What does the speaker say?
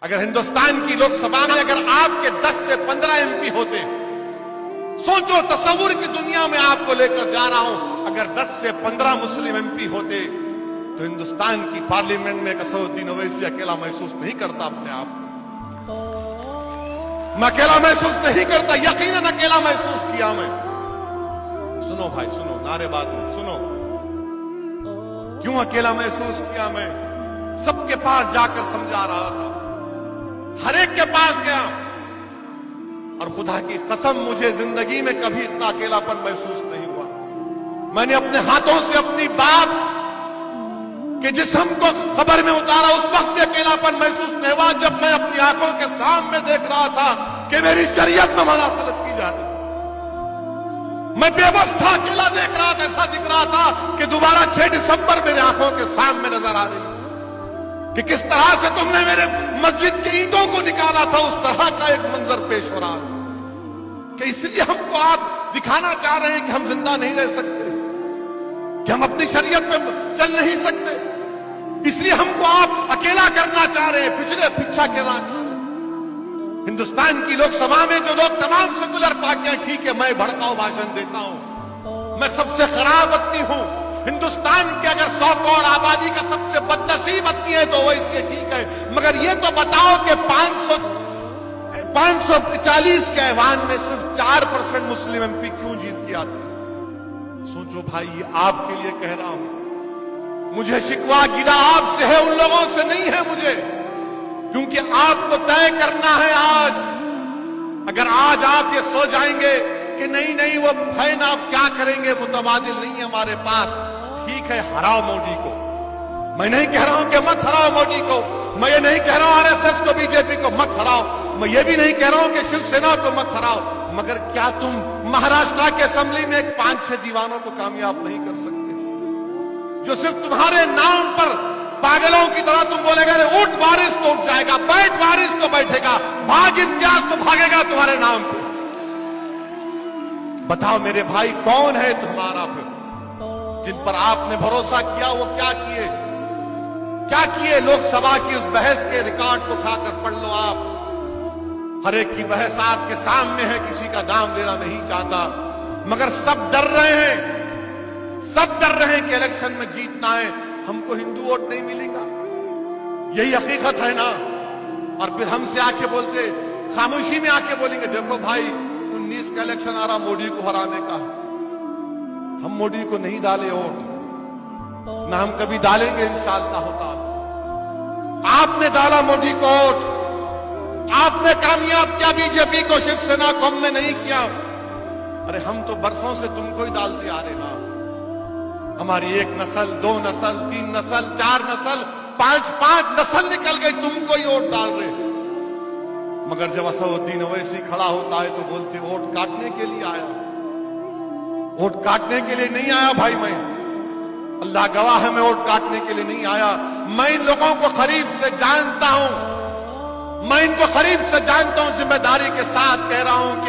अगर हिंदुस्तान की लोकसभा में अगर आपके 10 से 15 एमपी होते, सोचो तस्वुर की दुनिया में आपको लेकर जा रहा हूं, अगर 10 से 15 मुस्लिम एमपी होते तो हिंदुस्तान की पार्लियामेंट में असदुद्दीन ओवैसी अकेला महसूस नहीं करता अपने आप को। मैं अकेला महसूस नहीं करता, यकीनन अकेला महसूस किया मैं। सुनो भाई सुनो, नारेबाज में सुनो, क्यों अकेला महसूस किया मैं? सबके पास जाकर समझा रहा था, हर एक के पास गया, और खुदा की कसम मुझे जिंदगी में कभी इतना अकेलापन महसूस नहीं हुआ। मैंने अपने हाथों से अपनी बाप के जिस्म को खबर में उतारा, उस वक्त भी अकेलापन महसूस नहीं हुआ जब मैं अपनी आंखों के सामने देख रहा था कि मेरी शरीयत में मुखालफत की जा रही। मैं बेबस था, अकेला देख रहा था, ऐसा दिख रहा था कि दोबारा 6 दिसंबर मेरी आंखों के सामने नजर आ रही कि किस तरह से तुमने मेरे मस्जिद की ईंटों को निकाला था, उस तरह का एक मंजर पेश हो रहा था। कि इसलिए हमको आप दिखाना चाह रहे हैं कि हम जिंदा नहीं रह सकते, कि हम अपनी शरीयत पे चल नहीं सकते, इसलिए हमको आप अकेला करना चाह रहे हैं, पीछा करना चाह रहे हैं। हिंदुस्तान की लोकसभा में जो लोग तमाम सेकुलर पार्टियां, ठीक है मैं भड़काऊ भाषण देता हूं, मैं सबसे खराब आदमी हूं, हिंदुस्तान के अगर 100 करोड़ आबादी का सबसे बदनसीब आदमी है तो वैसे ठीक है, मगर ये तो बताओ कि 540 के ऐवान में सिर्फ 4% मुस्लिम एमपी क्यों जीत के आते? सोचो भाई, ये आपके लिए कह रहा हूं, मुझे शिकवा गिरा आपसे है, उन लोगों से नहीं है मुझे, क्योंकि आपको तय करना है आज। अगर आज आप ये सो जाएंगे कि नहीं वो फैन आप क्या करेंगे, मुतबादिल नहीं है हमारे पास, ठीक है हराओ मोदी को। मैं नहीं कह रहा हूं कि मत हराओ मोदी को, मैं ये नहीं कह रहा हूं आरएसएस को, बीजेपी को मत हराओ, मैं ये भी नहीं कह रहा हूं कि शिवसेना को मत हराओ, मगर क्या तुम महाराष्ट्र के असेंबली में 5-6 दीवानों को कामयाब नहीं कर सकते, जो सिर्फ तुम्हारे नाम पर पागलों की तरह तुम बोलेगा उठ बारिश तो उठ जाएगा, बैठ बारिश तो बैठेगा, भाग इम्तियाज तो भागेगा तुम्हारे नाम पे। बताओ मेरे भाई, कौन है तुम्हारा फिर जिन पर आपने भरोसा किया? वो क्या किए? लोकसभा की उस बहस के रिकॉर्ड को खाकर पढ़ लो आप, हर एक की बहस आपके सामने है, किसी का नाम लेना नहीं चाहता, मगर सब डर रहे हैं कि इलेक्शन में जीतना है, हमको हिंदू वोट नहीं मिलेगा, यही हकीकत है ना। और फिर हमसे आके बोलते, खामोशी में आके बोलेंगे देखो भाई 19 का इलेक्शन आ रहा, मोदी को हराने का। हम मोदी को नहीं डाले वोट, ना हम कभी डालेंगे इंशाअल्लाह होता। आपने डाला मोदी को वोट, आपने कामयाब किया बीजेपी को, शिवसेना को हमने नहीं किया। अरे हम तो बरसों से तुमको ही डालते आ रहे ना, हमारी 1 नस्ल, 2 नस्ल, 3 नस्ल, 4 नस्ल, 5 नस्ल निकल गई, तुमको ही वोट डाल रहे। मगर जब असदुद्दीन ओवैसी खड़ा होता है तो बोलते वोट काटने के लिए आया, वोट काटने के लिए नहीं आया भाई, मैं अल्लाह गवाह है, मैं वोट काटने के लिए नहीं आया। मैं इन लोगों को करीब से जानता हूं, मैं इनको करीब से जानता हूं, जिम्मेदारी के साथ कह रहा हूं कि